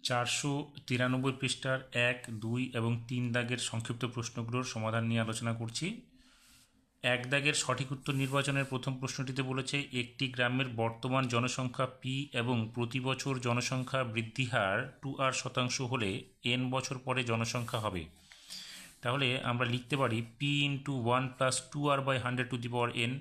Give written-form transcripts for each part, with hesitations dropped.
493 পৃষ্ঠার 1, 2 এবং 3 দাগের সংক্ষিপ্ত প্রশ্নগুলোর সমাধান নিয়ে আলোচনা করছি। 1 দাগের সঠিক উত্তর নির্বাচনের প্রথম প্রশ্নটিতে বলেছে একটি গ্রামের বর্তমান জনসংখ্যা পি এবং প্রতি বছর জনসংখ্যা বৃদ্ধি হার 2r% হলে n বছর পরে জনসংখ্যা হবে। তাহলে আমরা লিখতে পারি পি ইন্টু 1 প্লাস 2r/100^n।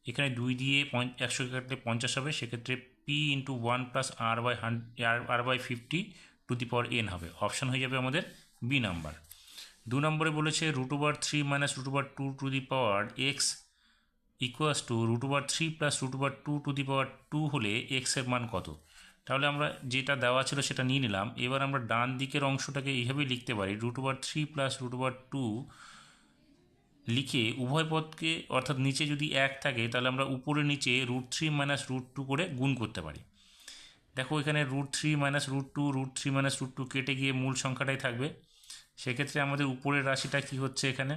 এখানে 2 দিয়ে 100 কাটলে 50 হবে, সেক্ষেত্রে পি ইন্টু 1 প্লাস r/50^n হবে। অপশান হয়ে যাবে আমাদের বি নাম্বার। 2 নম্বরে বলেছে √3 minus √2^x equals to √3 plus √2^2 হলে x এর মান কত। তাহলে আমরা যেটা দেওয়া ছিল সেটা নিয়ে নিলাম। এবার আমরা ডান দিকের অংশটাকে এইভাবেই লিখতে পারি, √3 প্লাস √2 লিখে উভয় পদকে, অর্থাৎ নিচে যদি 1 থাকে তাহলে আমরা উপরে নিচে √3 মাইনাস √2 করে গুণ করতে পারি। দেখো এখানে √3 মাইনাস √2 মাইনাস √2 কেটে গিয়ে মূল সংখ্যাটাই থাকবে। সেক্ষেত্রে আমাদের উপরের রাশিটা কি হচ্ছে, এখানে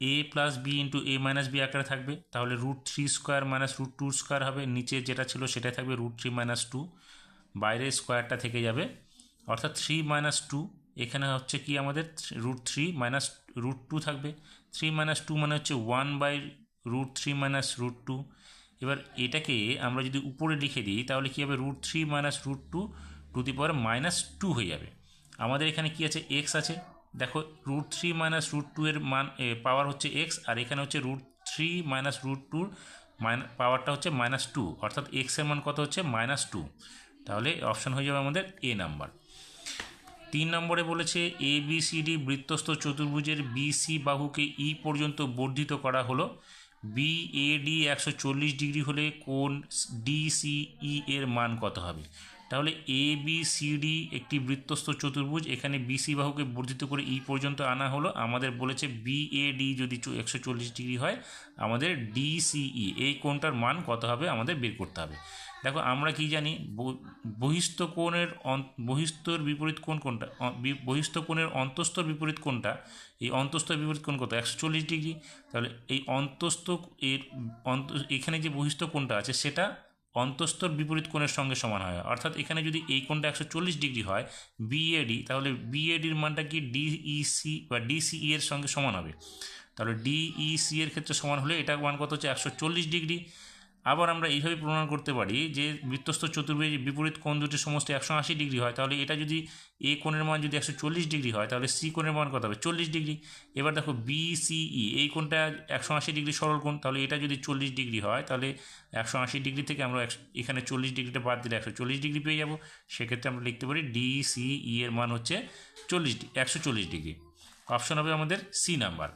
a plus B into a minus B আকারে থাকবে। তাহলে √3² মাইনাস √2² হবে, নিচে যেটা ছিল সেটাই থাকবে √3 মাইনাস 2, বাইরে স্কোয়ারটা থেকে যাবে, অর্থাৎ 3 মাইনাস 2। এখানে হচ্ছে কি আমাদের √3 মাইনাস √2 থাকবে। 3 মাইনাস 2 মানে হচ্ছে 1/√3 মাইনাস √2। এবার এটাকে আমরা যদি উপরে লিখে দিই তাহলে কী হবে, √3 মাইনাস √2 হয়ে যাবে। আমাদের এখানে কি আছে, এক্স আছে। দেখো √3 মাইনাস √2 এর মান পাওয়ার হচ্ছে এক্স, আর এখানে হচ্ছে √3 মাইনাস √2 পাওয়ারটা হচ্ছে -2, অর্থাৎ এক্স এর মান কত হচ্ছে -2। তাহলে অপশান হয়ে যাবে আমাদের এ নাম্বার। 3 নম্বরে বলেছে ABCD বৃত্তস্থ চতুর্ভুজের BC বাহুকে ই পর্যন্ত বর্ধিত করা হলো। BAD 140 ডিগ্রি হলে কোণ DCE এর মান কত হবে। তাহলে ABCD একটি বৃত্তস্থ চতুর্ভুজ, এখানে BC বাহুকে বর্ধিত করে ই পর্যন্ত আনা হলো। আমাদের বলেছে BAD যদি 140 ডিগ্রি হয়, আমাদের DCE এই কোণটার মান কত হবে আমাদের বের করতে হবে। দেখো আমরা কি জানি, বহিস্থ বিপরীত কোণ কোনটা, বহিস্থ কোণের অন্তঃস্থর বিপরীত কোণটা, এই অন্তঃস্থর বিপরীত কোণ কত, 140 ডিগ্রি। তাহলে এই এখানে যে বহিস্থ কোণটা আছে সেটা অন্তঃস্থর বিপরীত কোণের সঙ্গে সমান হয়, অর্থাৎ এখানে যদি এই কোণটা 140 ডিগ্রি হয় BAD, তাহলে BADর মানটা কি DEC বা DCE এর সঙ্গে সমান হবে। তাহলে DEC এর ক্ষেত্রে সমান হলে এটার মান কত হচ্ছে 140 ডিগ্রি। আবার আমরা এইভাবে প্রমাণ করতে পারি যে বৃত্তস্থ চতুর্ভুজের বিপরীত কোণ দুটির সমষ্টি 180 ডিগ্রি হয়, তাহলে এটা যদি এ কোণের মান যদি 140 ডিগ্রি হয় তাহলে সি কোণের মান কত হবে, 40 ডিগ্রি। এবার দেখো BCE এই কোণটা 180 ডিগ্রি সরল কোণ, তাহলে এটা যদি 40 ডিগ্রি হয় তাহলে 180 ডিগ্রি থেকে আমরা এখানে 40 ডিগ্রিটা বাদ দিলে 140 ডিগ্রি পেয়ে যাব। সেক্ষেত্রে আমরা লিখতে পারি DCE এর মান হচ্ছে 140 ডিগ্রি। অপশন হবে আমাদের সি নাম্বার।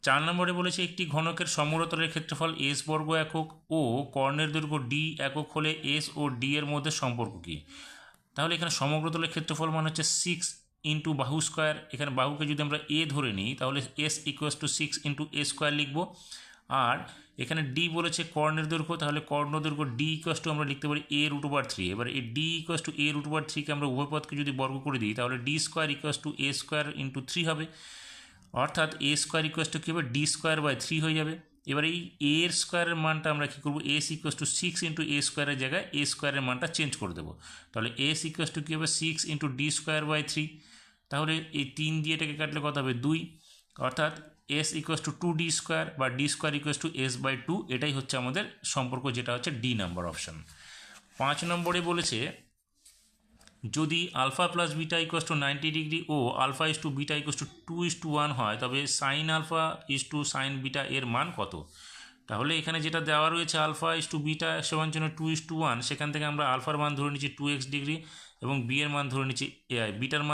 4 নম্বরে বলেছে একটি ঘনকের সমগ্রতলের ক্ষেত্রফল S বর্গ একক ও কর্ণের দৈর্ঘ্য D একক হলে S ও D এর মধ্যে সম্পর্ক কী। তাহলে এখানে সমগ্রতলের ক্ষেত্রফল মানে হচ্ছে 6 ইন্টু বাহু স্কোয়ার। এখানে বাহুকে যদি আমরা A ধরে নিই তাহলে S equals to 6 into A square লিখব। আর এখানে D বলেছে কর্ণের দৈর্ঘ্য, তাহলে কর্ণ দৈর্ঘ্য D ইকুয়াস টু আমরা লিখতে পারি A√3। এবার এই D ইকুয়াস টু A√3কে আমরা উভয় পদকে যদি বর্গ করে দিই তাহলে D square equals to A square into 3 হবে, অর্থাৎ A স্কোয়ার ইকুয়াস টু কী হবে, D²/3 হয়ে যাবে। এবার এই A এর স্কোয়ারের মানটা আমরা কী করবো, S equals to 6 into A স্কোয়ারের জায়গায় A স্কোয়ারের মানটা চেঞ্জ করে দেবো। তাহলে S ইকুয়াস টু কী হবে, 6 ইন্টু D²/3। তাহলে এই 3 দিয়ে এটাকে কাটলে কত হবে, 2, অর্থাৎ S ইকুয়াস টু 2D² বা D² ইকুয়াস টু S/2। এটাই হচ্ছে আমাদের সম্পর্ক, যেটা হচ্ছে ডি নাম্বার অপশান। 5 নম্বরে বলেছে যদি alpha plus beta equals to 90 degree ও alpha is to beta equals to 2:1 হয় তবে sine alpha is to sine beta এর মান কত। তাহলে এখানে যেটা দেওয়া রয়েছে আলফা ইস টু বিটা সমান জন্য 2:1, সেখান থেকে আমরা আলফার মান ধরে নিচ্ছি 2x ডিগ্রি এবং বিটার মান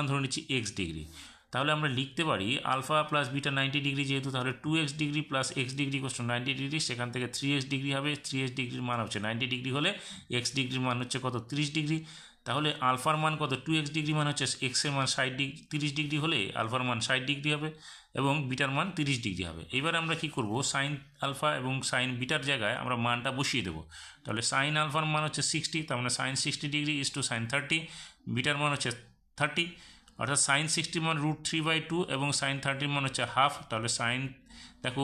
ধরে নিচ্ছি x ডিগ্রি। তাহলে আমরা লিখতে পারি আলফা প্লাস বিটা 90 ডিগ্রি যেহেতু, তাহলে 2x degree plus x degree equals to 90 degree, সেখান থেকে 3x ডিগ্রি হবে। 3x ডিগ্রির মান হচ্ছে 90 ডিগ্রি হলে x ডিগ্রির মান হচ্ছে কত, 30 ডিগ্রি। তাহলে আলফার মান কত, 2x ডিগ্রি মান হচ্ছে এক্সের মান 30 ডিগ্রি হলে আলফার মান 60 ডিগ্রি হবে এবং বিটার মান 30 ডিগ্রি হবে। এবার আমরা কি করব, সাইন আলফা এবং সাইন বিটার জায়গায় আমরা মানটা বসিয়ে দেবো। তাহলে সাইন আলফার মান হচ্ছে 60, তার মানে sign 60 degree is to sign 30, bitter মান হচ্ছে 30, অর্থাৎ সাইন 60 মান √3/2 এবং সাইন 30 মান হচ্ছে হাফ। তাহলে সাইন দেখো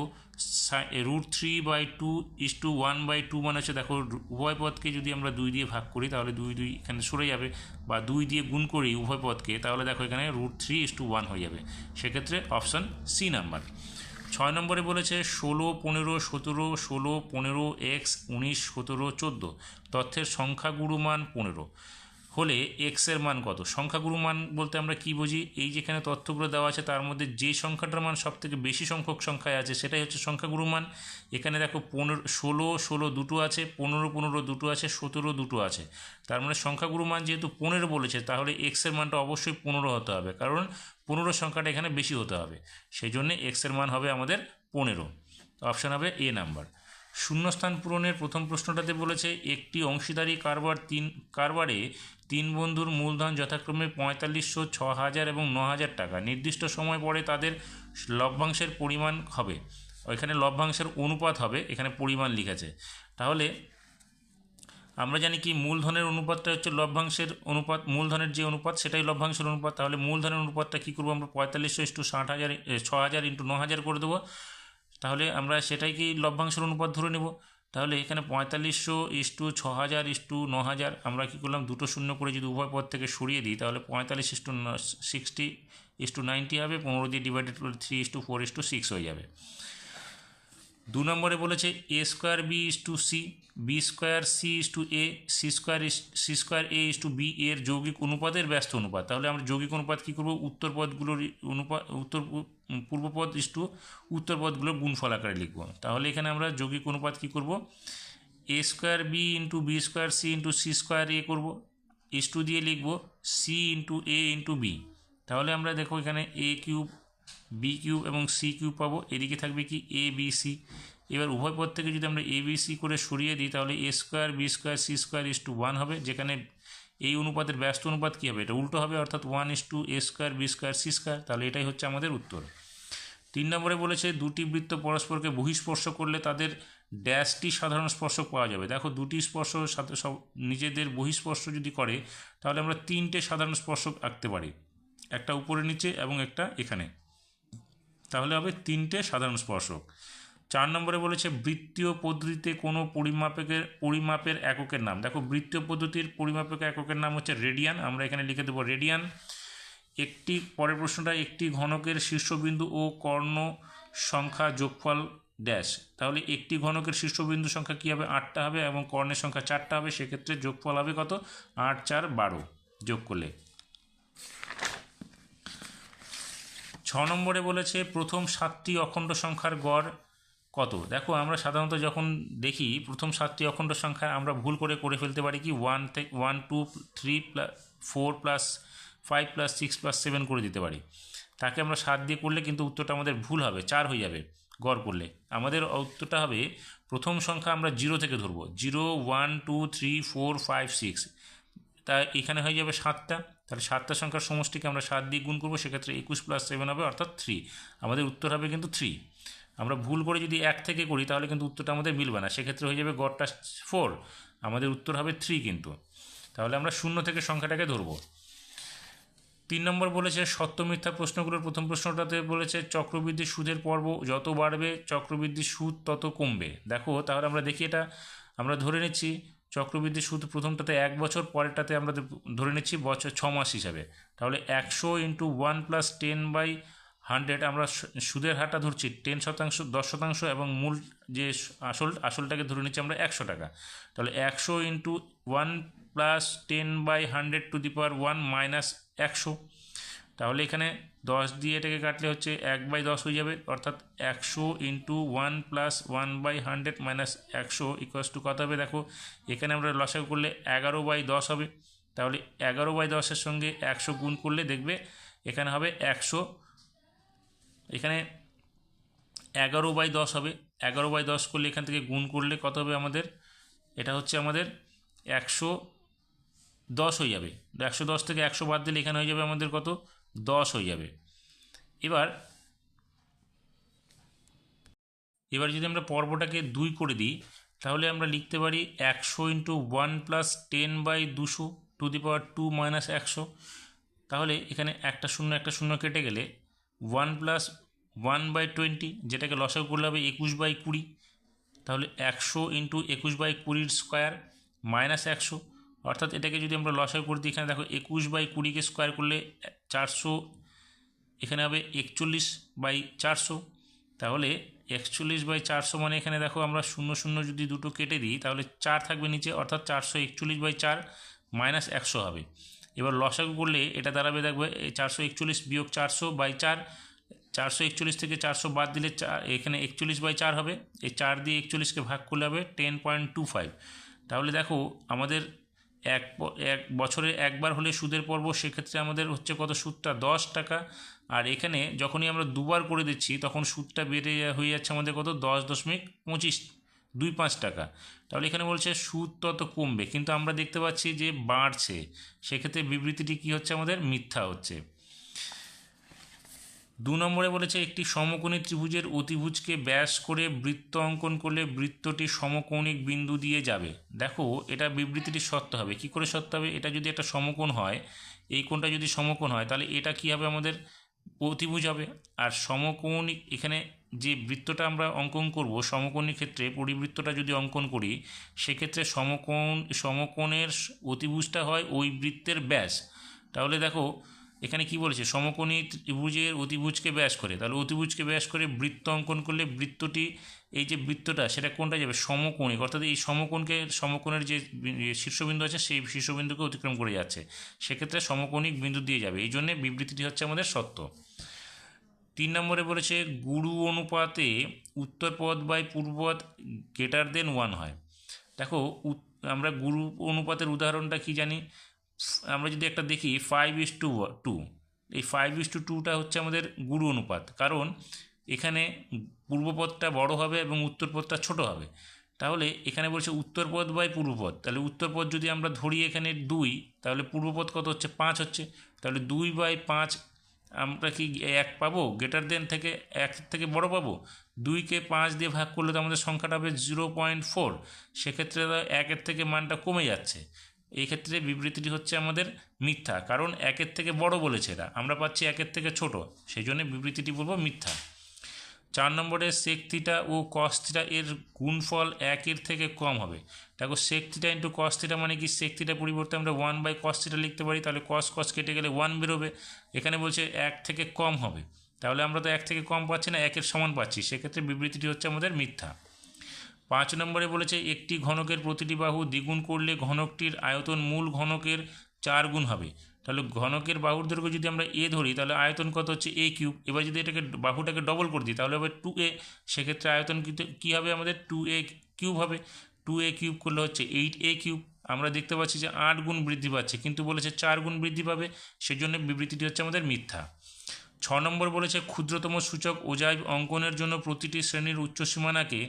√3/2:1/2 মানে হচ্ছে, দেখো উভয় পদকে যদি আমরা 2 দিয়ে ভাগ করি তাহলে 2 2 এখানে সরে যাবে, বা 2 দিয়ে গুণ করি উভয় পদকে তাহলে দেখো এখানে √3:1 হয়ে যাবে। সেক্ষেত্রে অপশান সি নাম্বার। 6 নম্বরে বলেছে 16, 15, 17, 16, 15, x, 19, 17, 14 তথ্যের সংখ্যাগুরু মান 15 হলে x এর মান কত? সংখ্যাগুরু মান বলতে আমরা কি বুঝি? এই যেখানে তথ্যগুলো দেওয়া আছে তার মধ্যে যে সংখ্যাটার মান সব থেকে বেশি সংখ্যক সংখ্যায় আছে সেটাই হচ্ছে সংখ্যাগুরু মান। এখানে দেখো 15, 16, 16 দুটো আছে, 15, 15 দুটো আছে, 17 দুটো আছে। তার মানে সংখ্যাগুরু মান যেহেতু 15 বলেছে তাহলে x এর মানটা অবশ্যই 15 হতে হবে, কারণ 15 সংখ্যাটা এখানে বেশি হতে হবে, সেই জন্যে x এর মান হবে আমাদের 15। অপশান হবে এ নাম্বার। শূন্যস্থান পূরণের প্রথম প্রশ্নটাতে বলেছে একটি অংশীদারি কারবারে 3 বন্ধুর মূলধন যথাক্রমে 4500, 6000 এবং 9000 টাকা। নির্দিষ্ট সময় পরে তাদের লভ্যাংশের পরিমাণ হবে, ওইখানে লভ্যাংশের অনুপাত হবে, এখানে পরিমাণ লিখেছে। তাহলে আমরা জানি কি মূলধনের অনুপাতটা হচ্ছে লভ্যাংশের অনুপাত, মূলধনের যে অনুপাত সেটাই লভ্যাংশের অনুপাত। তাহলে মূলধনের অনুপাতটা কী করবো আমরা? 4500 × 6000 × 9000 করে দেবো, তাহলে আমরা সেটাইকেই লভ্যাংশের অনুপাত ধরে নেব। তাহলে এখানে 4500 × 6000 × 9000 আমরা কী করলাম, দুটো শূন্য করে যদি উভয় পদ থেকে সরিয়ে দিই তাহলে 45:60:90 হবে, 15 দিয়ে ডিভাইডেড করে 3:4:6 হয়ে যাবে। 2 নম্বরে বলেছে a² b:c, b² c:a, c² a:b এর যৌগিক অনুপাতের ব্যস্ত অনুপাত। তাহলে আমরা যৌগিক অনুপাত কী করব? উত্তর পদগুলোর অনুপাত, পূর্বপদ উত্তর পদগুলোর গুণফল আকারে লিখব। তাহলে এখানে আমরা যৌগিক অনুপাত কী করব? a² b × b² c × c² a করব, দিয়ে লিখব c × a × b। তাহলে আমরা দেখো এখানে a³ b³ এবং c³ পাবো, এদিকে থাকবে কি a b c। এবার উভয় পদ থেকে যদি আমরা a b c করে সরিয়ে দিই তাহলে a² b² c² 1 হবে, যেখানে এই অনুপাতের ব্যস্ত অনুপাত কী হবে? এটা উল্টো হবে, অর্থাৎ 1:a² b² c²। তাহলে এটাই হচ্ছে আমাদের উত্তর। 3 নম্বরে বলেছে দুটি বৃত্ত পরস্পরকে বহিঃস্পর্শ করলে তাদের ড্যাশটি সাধারণ স্পর্শক পাওয়া যাবে। দেখো দুটি স্পর্শ সাথে নিজেদের বহিঃস্পর্শ যদি করে তাহলে আমরা 3টে সাধারণ স্পর্শক আঁকতে পারি, একটা উপরে নিচে এবং একটা এখানে, তাহলে হবে 3টে সাধারণ স্পর্শক। 4 নম্বরে বলেছে বৃত্তীয় পদ্ধতিতে কোনো পরিমাপের এককের নাম। দেখো বৃত্তীয় পদ্ধতির পরিমাপের এককের নাম হচ্ছে রেডিয়ান, আমরা এখানে লিখে দেবো রেডিয়ান। পরের প্রশ্নটা একটি ঘনকের শীর্ষবিন্দু ও কর্ণ সংখ্যা যোগফল ড্যাশ। তাহলে একটি ঘনকের শীর্ষবিন্দু সংখ্যা কী হবে? 8টা হবে এবং কর্ণের সংখ্যা 4টা হবে, সেক্ষেত্রে যোগফল হবে কত? 8 4 12 যোগ করলে। 6 নম্বরে বলেছে প্রথম 7টি অখণ্ড সংখ্যার গড় কত? দেখো আমরা সাধারণত যখন দেখি প্রথম 7টি অখণ্ড সংখ্যা আমরা ভুল করে ফেলতে পারি কি 1 2 3 4 5 6 7 করে দিতে পারি, তাকে আমরা 7 দিয়ে করলে কিন্তু উত্তরটা আমাদের ভুল হবে, 4 হয়ে যাবে গড় করলে। আমাদের উত্তরটা হবে প্রথম সংখ্যা আমরা 0 থেকে ধরবো, 0 1 2 3 4 5 6, তা এখানে হয়ে যাবে 7টা, তাহলে 7টা সংখ্যার সমষ্টিকে আমরা 7 দিয়ে গুণ করবো, সেক্ষেত্রে 21 + 7 হবে অর্থাৎ 3। আমাদের উত্তর হবে কিন্তু 3। আমরা ভুল করে যদি 1 থেকে করি তাহলে কিন্তু উত্তরটা আমাদের মিলবে না, সেক্ষেত্রে হয়ে যাবে গড়টা 4, আমাদের উত্তর হবে 3 কিন্তু। তাহলে আমরা 0 থেকে সংখ্যাটাকে ধরবো। 3 নম্বর বলেছে সত্য মিথ্যা প্রশ্নগুলোর প্রথম প্রশ্নটাতে বলেছে চক্রবৃদ্ধি সুদের পর্ব যত বাড়বে চক্রবৃদ্ধির সুদ তত কমবে। দেখো তাহলে আমরা দেখি, এটা আমরা ধরে নিচ্ছি চক্রবৃদ্ধি সুদ প্রথমটাতে 1 বছর, পরেরটাতে আমরা ধরে নিচ্ছি বছর 6 মাস হিসাবে। তাহলে 100 × 1 + 10/100 আমরা সুদের হারটা ধরছি 10%, 10% এবং মূল যে আসলটাকে ধরে নিচ্ছি আমরা 100 টাকা। তাহলে 100 × 1 + 10/100⁻1 - 100। তাহলে এখানে 10 দিয়ে এটাকে কাটলে হচ্ছে 1/10 হয়ে যাবে, অর্থাৎ 100 × 1 + 1/100 - 100 = কত হবে? দেখো এখানে আমরা লসাগু করলে 11/10 হবে। তাহলে 11/10-এর সঙ্গে 100 গুণ করলে দেখবে এখানে হবে 100, এখানে 11/10 হবে। 11/10 করলে এখান থেকে গুণ করলে কত হবে আমাদের? এটা হচ্ছে আমাদের 110 হয়ে যাবে। 110 থেকে 100 বাদ দিলে এখানে হয়ে যাবে আমাদের কত? 10 হয়ে যাবে। এবার যদি আমরা পর্বটাকে 2 করে দিই তাহলে আমরা লিখতে পারি 100 × 1 + 10/200⁻2 - 100। তাহলে এখানে একটা শূন্য কেটে গেলে 1 + 1/20, যেটাকে লসাগু করলে হবে 21/20। তাহলে 100 ইন্টু 21/20 স্কোয়ার মাইনাস 100, অর্থাৎ এটাকে যদি আমরা লসাগু করে দিই, এখানে দেখো 21/20কে স্কোয়ার করলে 400, এখানে হবে 41/400। তাহলে 41/400 মানে এখানে দেখো আমরা 0 যদি দুটো কেটে দিই তাহলে 4 থাকবে নিচে, অর্থাৎ 441/4 মাইনাস 100 হবে। এবার লসাগু করলে এটা দাঁড়াবে, দেখবে 441 বিয়োগ 400/4, 441 থেকে 400 বাদ দিলে এখানে 41/4 হবে। এই 4 দিয়ে 41কে ভাগ করলে হবে 10.25। তাহলে দেখো আমাদের এক বছরে একবার হলে সুদের পর্ব, সেক্ষেত্রে আমাদের হচ্ছে কত, সুদটা 10 টাকা। আর এখানে যখনই আমরা দুবার করে দিচ্ছি তখন সুদটা বেড়ে হয়ে যাচ্ছে আমাদের কত, 10.25 টাকা। তাহলে এখানে বলছে সুদ তত কমবে, কিন্তু আমরা দেখতে পাচ্ছি যে বাড়ছে, সেক্ষেত্রে বিবৃতিটি কী হচ্ছে, আমাদের মিথ্যা হচ্ছে। 2 নম্বরে বলেছে একটি সমকোণী ত্রিভুজের অতিভুজকে ব্যাস করে বৃত্ত অঙ্কন করলে বৃত্তটি সমকৌণিক বিন্দু দিয়ে যাবে। দেখো এটা বিবৃতিটি সত্য হবে। কি করে সত্য হবে? এটা যদি একটা সমকোণ হয়, এই কোণটা যদি সমকোণ হয় তাহলে এটা কি হবে, আমাদের অতিভুজ হবে। আর সমকৌণিক, এখানে যে বৃত্তটা আমরা অঙ্কন করব সমকোণীর ক্ষেত্রে, পরিবৃত্তটা যদি অঙ্কন করি সেক্ষেত্রে সমকোণের অতিভুজটা হয় ওই বৃত্তের ব্যাস। তাহলে দেখো এখানে কি বলেছে, সমকোণী ত্রিভুজের অতিভুজকে ব্যাস করে, তাহলে অতিভুজকে ব্যাস করে বৃত্ত অঙ্কন করলে বৃত্তটি, এই যে বৃত্তটা সেটা কোনটা যাবে, সমকোণিক, অর্থাৎ এই সমকোণের যে শীর্ষবিন্দু আছে সেই শীর্ষবিন্দুকে অতিক্রম করে যাচ্ছে, সেক্ষেত্রে সমকোণিক বিন্দু দিয়ে যাবে। এই জন্যে বিবৃতিটি হচ্ছে আমাদের সত্য। 3 নম্বরে বলেছে গুরু অনুপাতে উত্তরপদ বাই পূর্বপদ >1 হয়। দেখো আমরা গুরু অনুপাতের উদাহরণটা কি জানি, আমরা যদি একটা দেখি 5:2, এই 5:2টা হচ্ছে আমাদের গুরু অনুপাত, কারণ এখানে পূর্বপদটা বড় হবে এবং উত্তরপদটা ছোট হবে। তাহলে এখানে বলছে উত্তরপদ বাই পূর্বপদ, তাহলে উত্তরপদ যদি আমরা ধরি এখানে 2, তাহলে পূর্বপদ কত হচ্ছে, 5 হচ্ছে। তাহলে 2/5 আমরা কি 1 পাবো, থেকে 1 থেকে বড় পাবো। 2কে 5 দিয়ে ভাগ করলে তো আমাদের সংখ্যাটা হবে 0.4, সেক্ষেত্রে 1-এর থেকে মানটা কমে যাচ্ছে। এই ক্ষেত্রে বিবৃতিটি হচ্ছে আমাদের মিথ্যা, কারণ 1-এর থেকে বড় বলেছে এরা, আমরা পাচ্ছি 1-এর থেকে ছোট, সেই জন্য বিবৃতিটি বলবো মিথ্যা। 4 নম্বরে sec θ ও cos θ এর গুণফল 1-এর থেকে কম হবে। দেখো sec θ ইন্টু cos θ মানে কি, sec θ পরিবর্তে আমরা 1/cos θ লিখতে পারি, তাহলে cos কেটে গেলে 1 বেরোবে। এখানে বলছে 1 থেকে কম হবে, তাহলে আমরা তো 1 থেকে কম পাচ্ছি না, 1-এর সমান পাচ্ছি, সেক্ষেত্রে বিবৃতিটি হচ্ছে আমাদের মিথ্যা। 5 নম্বরে বলেছে একটি ঘনকের প্রতিটি বাহু দ্বিগুণ করলে ঘনকটির আয়তন মূল ঘনকের 4 গুণ হবে। তাহলে ঘনকের বাহুর দৈর্ঘ্য যদি আমরা a ধরি তাহলে আয়তন কত হচ্ছে a³। এবার যদি এটাকে বাহুটাকে ডবল করে দিই তাহলে হবে 2a, সেক্ষেত্রে আয়তন কী হবে, আমাদের 2a³ হবে। 2a³ করলে হচ্ছে 8a³। আমরা দেখতে পাচ্ছি যে 8 গুণ বৃদ্ধি পাচ্ছে, কিন্তু বলেছে 4 গুণ বৃদ্ধি পাবে, সেজন্য বিবৃতিটি হচ্ছে আমাদের মিথ্যা। 6 নম্বর বলেছে ক্ষুদ্রতম সূচক ওজাইভ অঙ্কনের জন্য প্রতিটি শ্রেণীর উচ্চসীমানাকে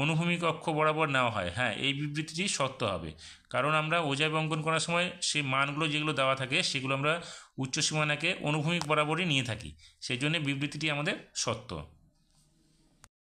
অনুভূমিক অক্ষ বরাবর নেওয়া হয়। হ্যাঁ, এই বিবৃতিটি সত্য হবে, কারণ আমরা ওজাইভ অঙ্কন করার সময় সেই মানগুলো যেগুলো দেওয়া থাকে সেগুলো আমরা উচ্চসীমানাকে অনুভূমিক বরাবরই নিয়ে থাকি, সেই জন্য বিবৃতিটি আমাদের সত্য।